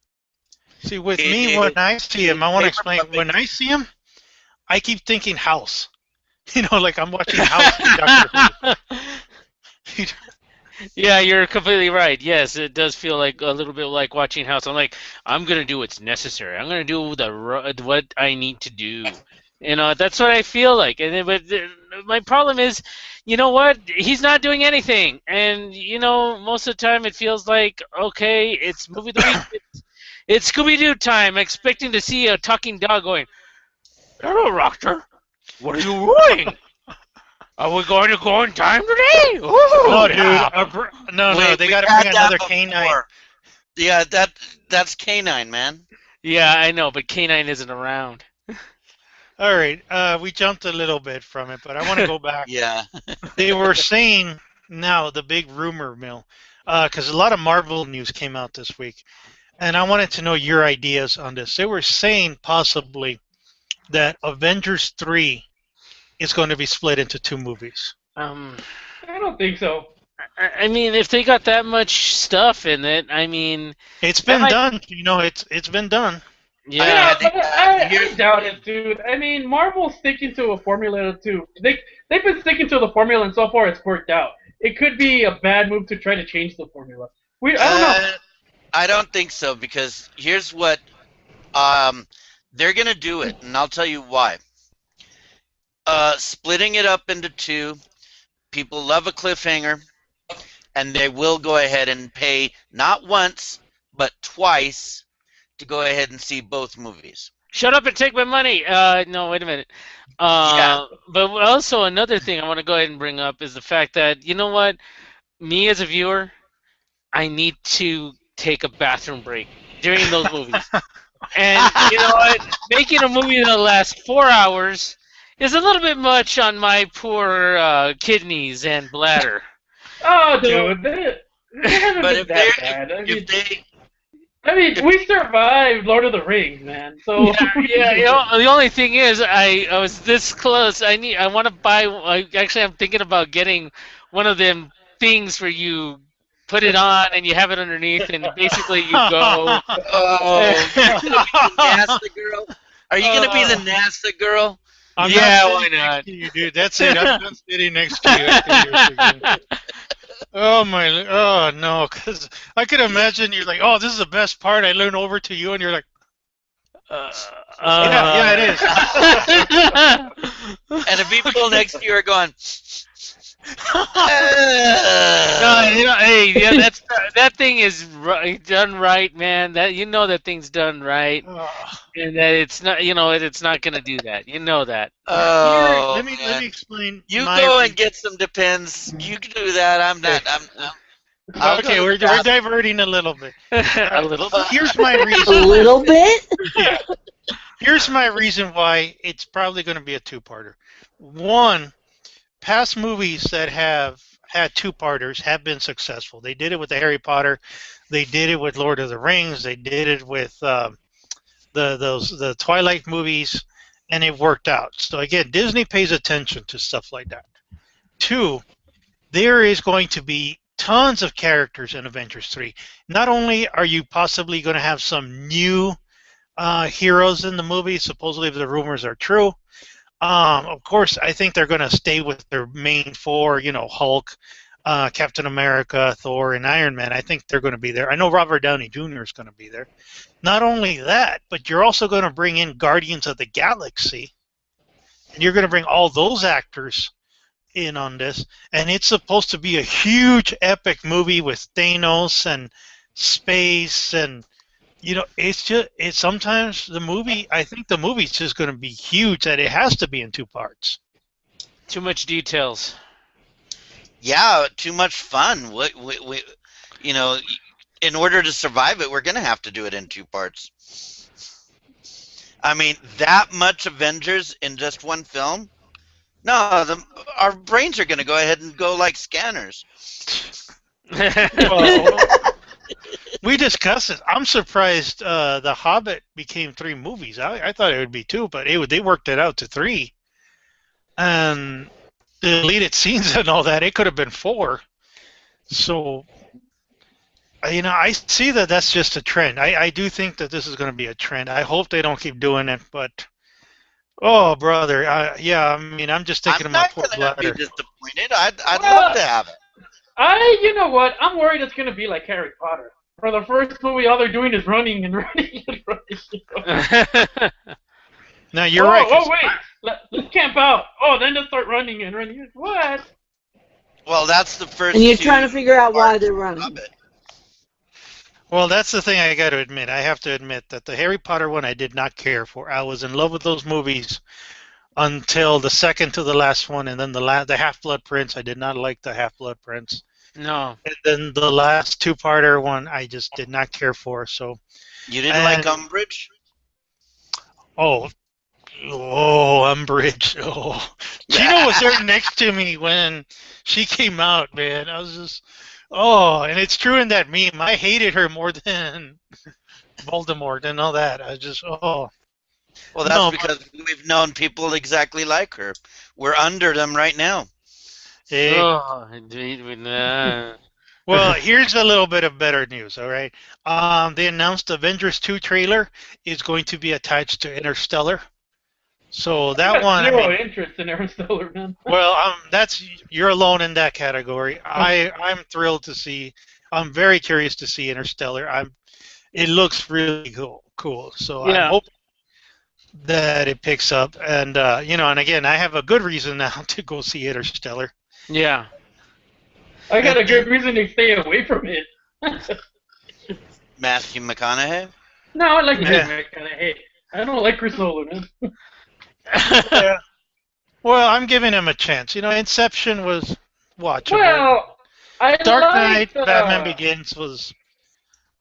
See, with me, when I see him, I want to explain. When I see him, I keep thinking House. Like I'm watching House with Doctor Who. Yeah, you're completely right. Yes, it does feel like a little bit like watching House. I'm gonna do what's necessary. I'm gonna do what I need to do. That's what I feel like. But my problem is, you know what? He's not doing anything, and most of the time it feels like, okay, it's movie of the week. It's Scooby-Doo time. Expecting to see a talking dog going, "Hello, Doctor. What are you doing? Are we going to go in time today?" Ooh, No, dude. yeah. No, they got to had bring that another before. canine. Yeah, that's Canine, man. Yeah, I know, but K9 isn't around. All right, we jumped a little bit from it, but I want to go back. Yeah. They were saying now the big rumor mill, because a lot of Marvel news came out this week, and I wanted to know your ideas on this. They were saying possibly that Avengers 3 is going to be split into two movies. I don't think so. I mean, if they got that much stuff in it, I mean, It's that been might, done. It's been done. yeah. Yeah, think but I here's doubt it, dude. I mean, Marvel's sticking to a formula too. They've been sticking to the formula, and so far it's worked out. It could be a bad move to try to change the formula. I don't know. uh, I don't think so because here's what um they're gonna do it, and I'll tell you why. Splitting it up into two, people love a cliffhanger, and they will go ahead and pay not once but twice to go ahead and see both movies. Shut up and take my money. No, wait a minute. Yeah. But also another thing I want to go ahead and bring up is the fact that you know what, me as a viewer, I need to take a bathroom break during those movies. And you know what, making a movie that lasts 4 hours is a little bit much on my poor kidneys and bladder. Oh, dude, they haven't But been that bad. if they We survived Lord of the Rings, man. So Yeah, you know, the only thing is, I was this close. I want to buy. Actually, I'm thinking about getting one of them things where you put it on and you have it underneath, and basically you go. oh, you're gonna be the NASA girl. Are you gonna be the NASA girl? I'm Yeah, not why sitting not? next to you, dude. That's it. I'm not sitting next to you. After yours. Oh my! Oh no! Because I could imagine you're like, "Oh, this is the best part." I lean over to you, and you're like, Uh, yeah, it is. And the people next to you are going. No, you know, hey, yeah, that thing is done right, man. That you know that thing's done right, Oh. and that it's not, you know, it's not gonna do that. You know that. Oh, Let me man. explain. You my go re- and get some Depends. You can do that. I'm not. I'll Okay, go we're to the bathroom. diverting a little bit. A little bit. Here's my A reason. little bit? Yeah. Here's my reason why it's probably going to be a two-parter. One, past movies that have had two-parters have been successful. They did it with the Harry Potter. They did it with Lord of the Rings. They did it with the Twilight movies, and it worked out. So again, Disney pays attention to stuff like that. Two, there is going to be tons of characters in Avengers 3. Not only are you possibly going to have some new heroes in the movie, supposedly if the rumors are true. Of course, I think they're going to stay with their main four, you know, Hulk, Captain America, Thor, and Iron Man. I think they're going to be there. I know Robert Downey Jr. is going to be there. Not only that, but you're also going to bring in Guardians of the Galaxy, and you're going to bring all those actors in on this, and it's supposed to be a huge epic movie with Thanos and space, and you know, it's sometimes the movie, I think the movie's just going to be huge that it has to be in two parts. Too much details. Yeah, too much fun. You know, in order to survive it, we're gonna have to do it in two parts. I mean, that much Avengers in just one film? No, our brains are gonna go ahead and go like scanners. Well, we discussed it. I'm surprised The Hobbit became 3 movies. I thought it would be 2, but they worked it out to 3. And the deleted scenes and all that, it could have been 4. So, you know, I see that that's just a trend. I do think that this is going to be a trend. I hope they don't keep doing it, but oh, brother, yeah. I mean, I'm just thinking I'm of my not poor gonna bladder. be disappointed. I'd love to have it. you know what? I'm worried it's gonna be like Harry Potter. For the first movie, all they're doing is running and running and running. Now you're right. 'cause Oh wait, let's camp out. Oh, then they'll start running and running. What? Well, that's the first. And you're two trying to figure out why parts they're of running. Hobbit. Well, that's the thing I got to admit. I have to admit that the Harry Potter one I did not care for. I was in love with those movies until the second to the last one, and then the Half-Blood Prince. I did not like the Half-Blood Prince. No. And then the last two-parter one I just did not care for. So, You didn't like Umbridge? oh, Umbridge. Oh, Gina was there next to me when she came out, man. I was just, and it's true in that meme. I hated her more than Voldemort and all that. I just, Well, that's No, because we've known people exactly like her. We're under them right now. Hey, Oh, nah. well, here's a little bit of better news, all right? They announced Avengers 2 trailer is going to be attached to Interstellar. So I that got one, I zero mean, interest in Interstellar, man. well, that's you're alone in that category. I'm thrilled to see. I'm very curious to see Interstellar. It looks really cool. So I'm Yeah. hoping that it picks up, and and again, I have a good reason now to go see Interstellar. Yeah. I got And a good reason to stay away from it. Matthew McConaughey. No, I like Yeah. Matthew McConaughey. I don't like Chris Nolan, man. yeah. Well, I'm giving him a chance. Inception was watchable. Well, I Dark Knight, liked, Batman Begins was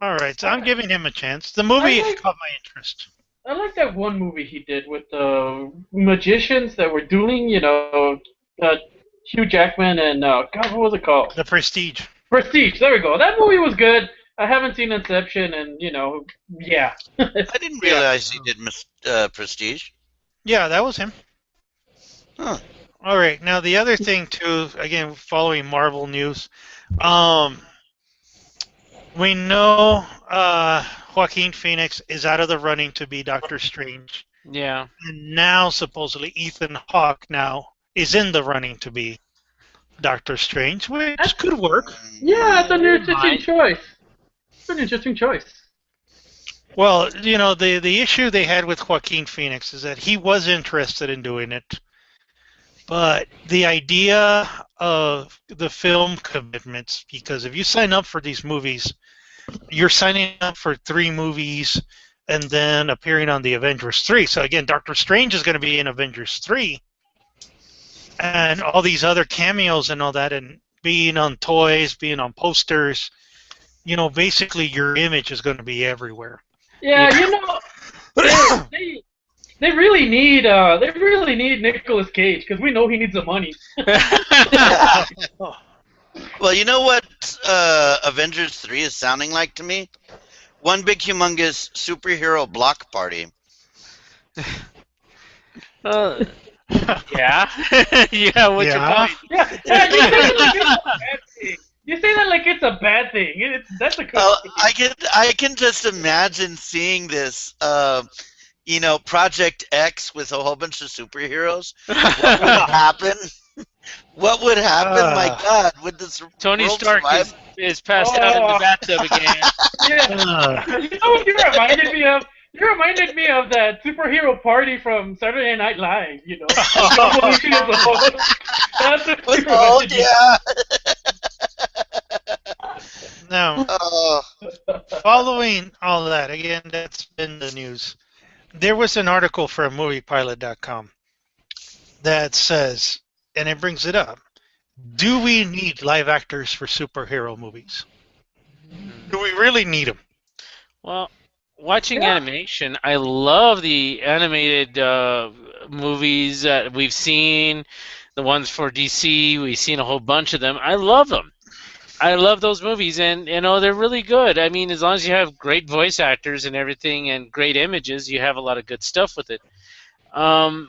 all right. So I'm giving him a chance. The movie like- caught my interest. I like that one movie he did with the magicians that were dueling. Hugh Jackman and God, what was it called? The Prestige. Prestige. There we go. That movie was good. I haven't seen Inception, and yeah. I didn't realize he did Prestige. Yeah, that was him. Huh. All right. Now the other thing too, again, following Marvel news, we know Joaquin Phoenix is out of the running to be Doctor Strange, Yeah. and now supposedly Ethan Hawke now is in the running to be Doctor Strange, which could work. Yeah, it's an interesting Mine. choice. It's an interesting choice. Well, the issue they had with Joaquin Phoenix is that he was interested in doing it, but the idea of the film commitments, because if you sign up for these movies, you're signing up for 3 movies and then appearing on the Avengers 3. So again, Doctor Strange is going to be in Avengers 3, and all these other cameos and all that, and being on toys, being on posters, basically your image is going to be everywhere. Yeah, they really need Nicolas Cage because we know he needs the money. Well, you know what Avengers 3 is sounding like to me? One big humongous superhero block party. Yeah. Yeah. What's your Yeah. point? Yeah, you say that like it's a bad thing. That's a good thing. I can just imagine seeing this, Project X with a whole bunch of superheroes. What would happen? What would happen? My God, would this Tony world Stark survive? is passed out in the bathtub again. Yeah. You know what you reminded me of? You reminded me of that superhero party from Saturday Night Live. Evolution as a whole. That's what you Oh reminded me of. yeah. Now, Oh. following all that, again, that's been the news. There was an article from MoviePilot.com that says, and it brings it up, do we need live actors for superhero movies? Do we really need them? Well, watching Yeah. animation, I love the animated movies that we've seen. The ones for DC, we've seen a whole bunch of them. I love them. I love those movies, and they're really good. I mean, as long as you have great voice actors and everything, and great images, you have a lot of good stuff with it. I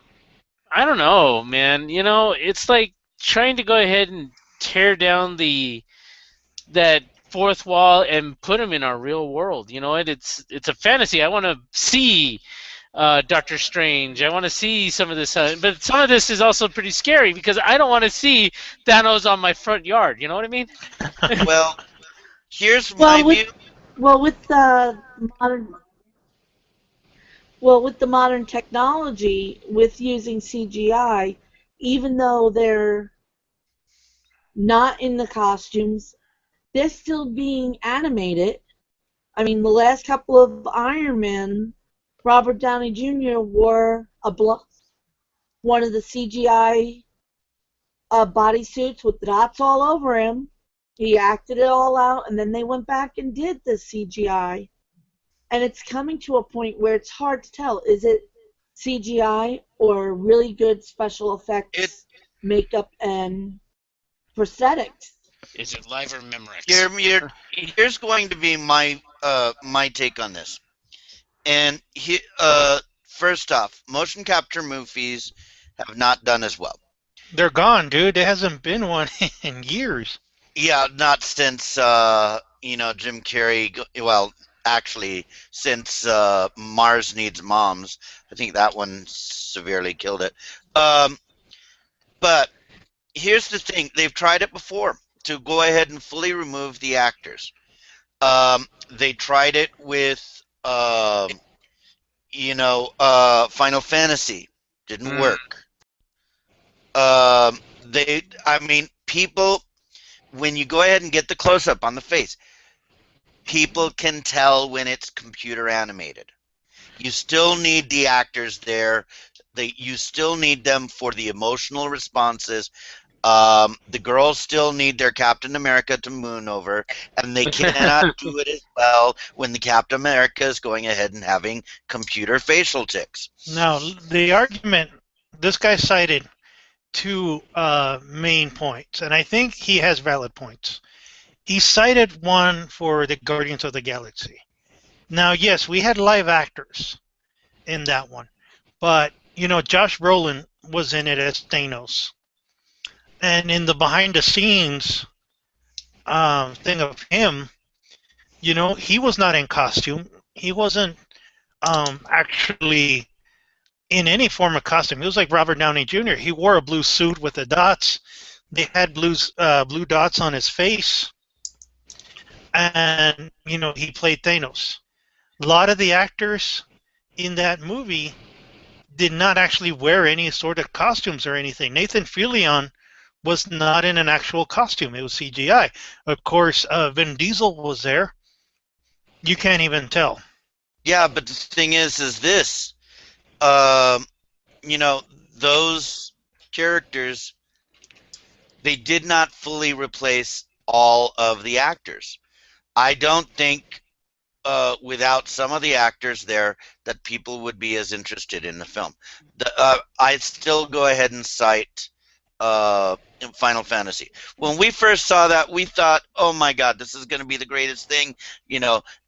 don't know, man. It's like trying to go ahead and tear down that fourth wall and put them in our real world. It's a fantasy. I want to see Doctor Strange. I want to see some of this, but some of this is also pretty scary because I don't want to see Thanos on my front yard. You know what I mean? Well, here's my Well, view. with the modern technology, with using CGI, even though they're not in the costumes, they're still being animated. I mean, the last couple of Iron Man, Robert Downey Jr. wore one of the CGI bodysuits with dots all over him. He acted it all out, and then they went back and did the CGI. And it's coming to a point where it's hard to tell. Is it CGI or really good special effects, makeup, and prosthetics? Is it live or Memorex? Here's going to be my take on this. And first off, motion capture movies have not done as well. They're gone, dude. There hasn't been one in years. Yeah, not since Jim Carrey. Well, actually, since Mars Needs Moms. I think that one severely killed it. Um, but here's the thing: they've tried it before to go ahead and fully remove the actors. They tried it with Final Fantasy. Didn't work. I mean, people, when you go ahead and get the close up on the face, people can tell when it's computer animated. You still need the actors there. You still need them for the emotional responses. The girls still need their Captain America to moon over, and they cannot do it as well when the Captain America is going ahead and having computer facial tics. Now, the argument, this guy cited two main points, and I think he has valid points. He cited one for the Guardians of the Galaxy. Now, yes, we had live actors in that one, but, Josh Brolin was in it as Thanos. And in the behind-the-scenes thing of him, he was not in costume. He wasn't actually in any form of costume. He was like Robert Downey Jr. He wore a blue suit with the dots. They had blue dots on his face. And, he played Thanos. A lot of the actors in that movie did not actually wear any sort of costumes or anything. Nathan Fillion was not in an actual costume. It was CGI. Of course, Vin Diesel was there. You can't even tell. Yeah, but the thing is this. Those characters, they did not fully replace all of the actors. I don't think without some of the actors there that people would be as interested in the film. I'd still go ahead and cite Final Fantasy. When we first saw that, we thought, oh my God, this is going to be the greatest thing,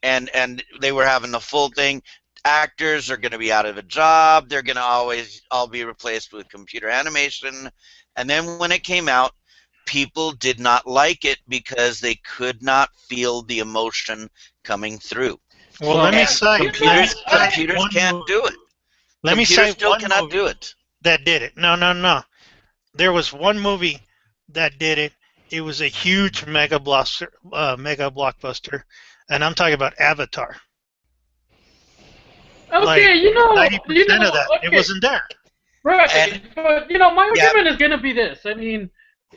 and they were having the full thing. Actors are going to be out of a job. They're going to always all be replaced with computer animation. And then when it came out, people did not like it because they could not feel the emotion coming through. Well, let me cite. Computers can't do it. Let me cite still one cannot movie do it. that did it. No. There was one movie that did it. It was a huge mega blockbuster, and I'm talking about Avatar. Okay, Like, 90% of that, okay. it wasn't there. Right, but my argument is gonna be this. I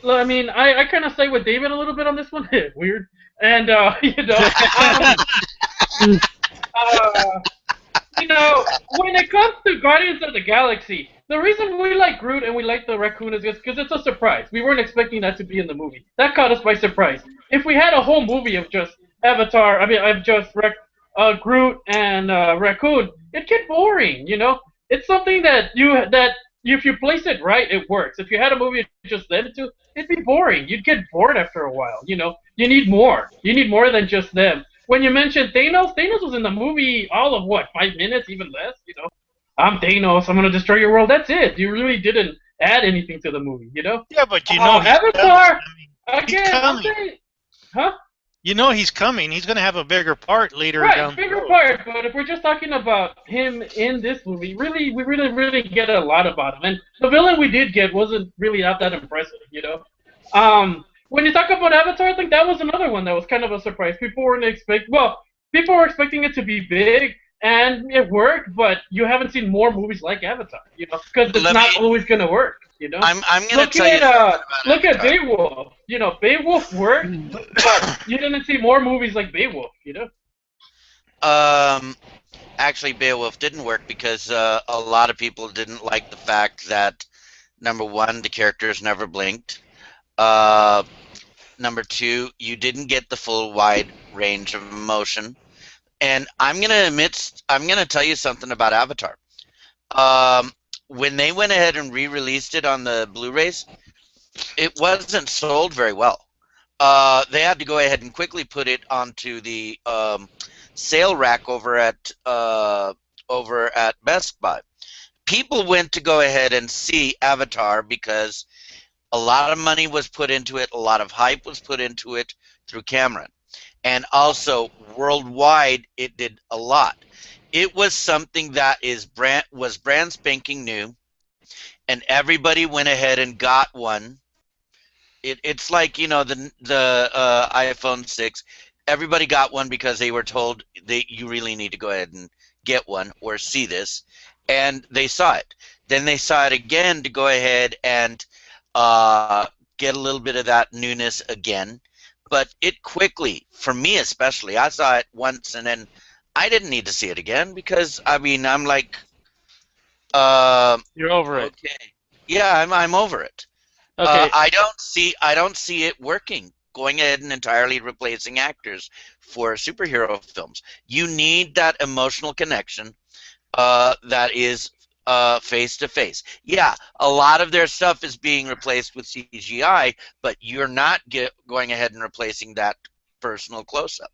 I kind of say with David a little bit on this one. Weird, and when it comes to Guardians of the Galaxy, the reason we like Groot and we like the raccoon is just because it's a surprise. We weren't expecting that to be in the movie. That caught us by surprise. If we had a whole movie of just Avatar, of just Groot and raccoon, it'd get boring. It's something that if you place it right, it works. If you had a movie of just them two, it'd be boring. You'd get bored after a while. You need more. You need more than just them. When you mentioned Thanos was in the movie all of 5 minutes, even less. I'm Thanos. I'm gonna destroy your world. That's it. You really didn't add anything to the movie. Yeah, but Avatar he's coming. Huh? He's coming. He's going to have a bigger part later down the road. Bigger part. But if we're just talking about him in this movie, we really get a lot about him. And the villain we did get wasn't really not that impressive. When you talk about Avatar, I think that was another one that was kind of a surprise. People were expecting it to be big, and it worked, but you haven't seen more movies like Avatar, because it's not always going to work, I'm going to tell you. Look at Beowulf. Beowulf worked, but you didn't see more movies like Beowulf, Actually, Beowulf didn't work because a lot of people didn't like the fact that, number one, the characters never blinked. Number two, you didn't get the full wide range of emotion. And I'm going to tell you something about Avatar. When they went ahead and re-released it on the Blu-rays, it wasn't sold very well. They had to go ahead and quickly put it onto the sale rack over at Best Buy. People went to go ahead and see Avatar because A lot of money was put into it. A lot of hype was put into it through Cameron. And also, worldwide, it did a lot. It was something that was brand spanking new, and everybody went ahead and got one. It's like, you know, the iPhone 6. Everybody got one because they were told you really need to go ahead and get one or see this, and they saw it. Then they saw it again to go ahead and get a little bit of that newness again. But it quickly, for me especially, I saw it once and then I didn't need to see it again because, I mean, I'm like, You're over it. okay, yeah, I'm over it. Okay. I don't see it working. Going ahead and entirely replacing actors for superhero films. You need that emotional connection that is face to face. Yeah, a lot of their stuff is being replaced with CGI, but you're not going ahead and replacing that personal close-up.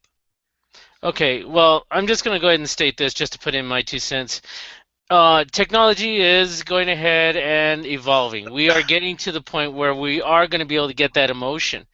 Okay, well, I'm just going to go ahead and state this just to put in my 2 cents. Technology is going ahead and evolving. We are getting to the point where we are going to be able to get that emotion.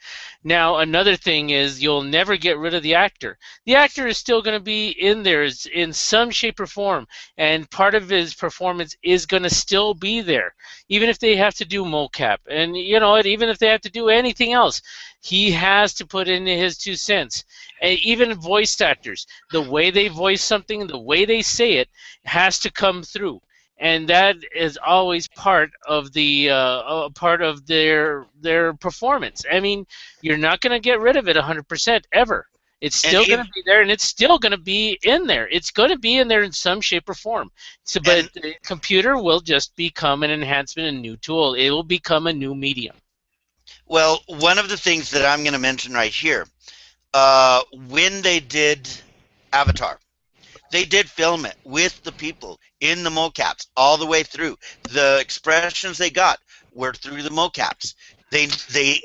Now, another thing is you'll never get rid of the actor. The actor is still going to be in there in some shape or form, and part of his performance is going to still be there, even if they have to do mocap. And, you know, even if they have to do anything else, he has to put in his 2 cents. And even voice actors, the way they voice something, the way they say it, has to come through, and that is always part of their performance. I mean, you're not going to get rid of it 100% ever. It's still going to be there, and it's still going to be in there. It's going to be in there in some shape or form. So, but the computer will just become an enhancement, a new tool. It will become a new medium. Well, one of the things that I'm going to mention right here, when they did Avatar, they did film it with the people in the mocaps all the way through. The expressions they got were through the mocaps. They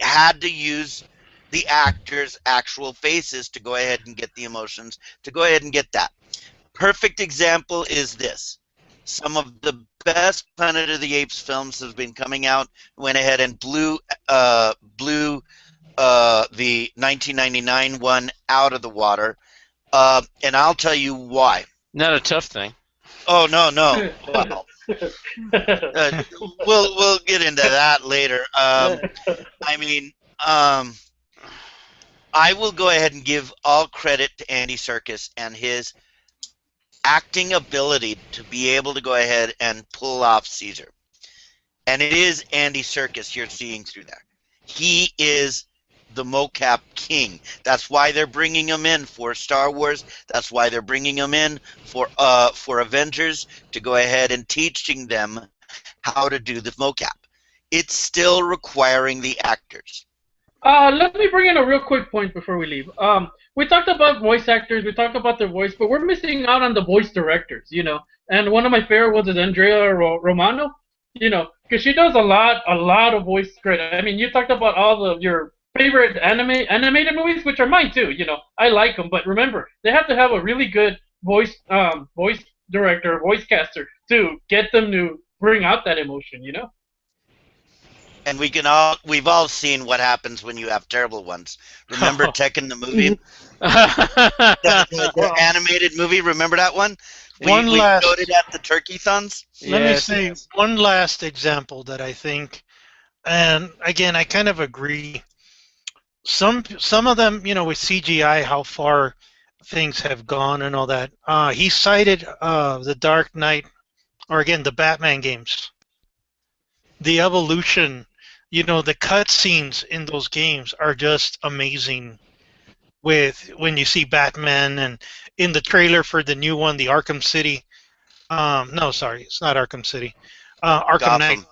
had to use the actors' actual faces to go ahead and get the emotions, to go ahead and get that. Perfect example is this. Some of the best Planet of the Apes films have been coming out, went ahead and blew the 1999 one out of the water. And I'll tell you why. Not a tough thing. Oh, no. Well, we'll get into that later. I mean, I will go ahead and give all credit to Andy Serkis and his acting ability to be able to go ahead and pull off Caesar. And it is Andy Serkis you're seeing through there. He is the mocap king. That's why they're bringing him in for Star Wars. That's why they're bringing him in for Avengers, to go ahead and teaching them how to do the mocap. It's still requiring the actors. Let me bring in a real quick point before we leave. We talked about voice actors, we talked about their voice, but we're missing out on the voice directors, you know. And one of my favorite ones is Andrea Romano, you know, because she does a lot of voice credit. I mean, you talked about all of your favorite animated movies, which are mine too. You know, I like them, but remember, they have to have a really good voice director, voice caster to get them to bring out that emotion. You know. And we've all seen what happens when you have terrible ones. Remember Tekken the movie, the animated movie. Remember that one? We showed it at the Turkey-thons. Let me say one last example that I think, and again, I kind of agree. Some of them, you know, with CGI, how far things have gone and all that. He cited the Dark Knight, or again, the Batman games. The evolution, you know, the cutscenes in those games are just amazing. With when you see Batman, and in the trailer for the new one, the Arkham City. No, sorry, it's not Arkham City. Arkham Knight.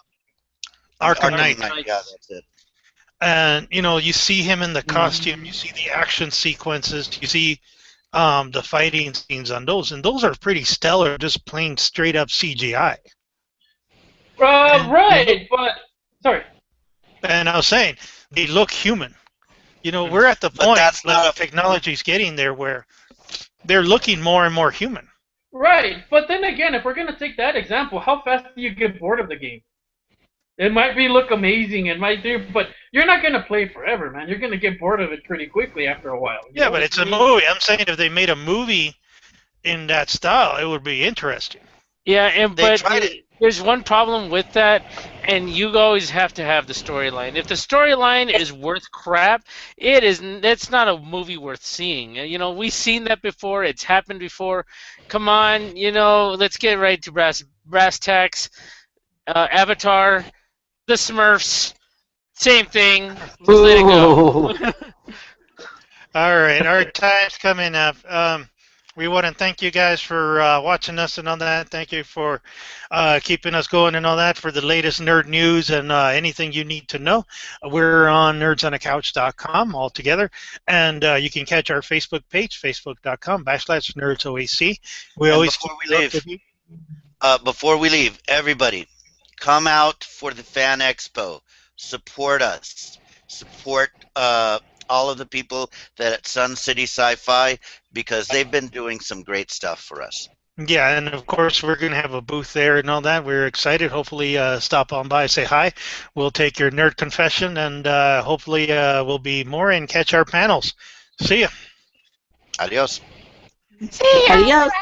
Arkham Knight. Yeah, that's it. And you know, you see him in the costume, you see the action sequences, you see the fighting scenes on those, and those are pretty stellar, just plain straight up CGI. Right, but sorry. And I was saying, they look human. You know, we're at the point that technology's getting there where they're looking more and more human. Right, but then again, if we're gonna take that example, how fast do you get bored of the game? It might look amazing, it might do, but you're not gonna play forever, man. You're gonna get bored of it pretty quickly after a while. You Yeah, know but what it's I a mean? movie. I'm saying if they made a movie in that style, it would be interesting. Yeah, and They but tried it. there's one problem with that, and you always have to have the storyline. If the storyline is worth crap, it's not a movie worth seeing. You know, we've seen that before. It's happened before. Come on, you know, let's get right to brass tacks. Avatar, the Smurfs, same thing. Just let it go. All right, our time's coming up. We want to thank you guys for watching us and all that. Thank you for keeping us going and all that. For the latest nerd news and anything you need to know, we're on nerdsonthecouch.com all together. And you can catch our Facebook page, facebook.com/nerdsoac. We And always before keep we it up leave, with you. Before we leave, everybody, come out for the Fan Expo. Support us. Support all of the people that at Sun City Sci-Fi, because they've been doing some great stuff for us. Yeah, and of course we're going to have a booth there and all that. We're excited. Hopefully stop on by, say hi. We'll take your nerd confession, and hopefully we'll be more and catch our panels. See ya. Adios. Adios.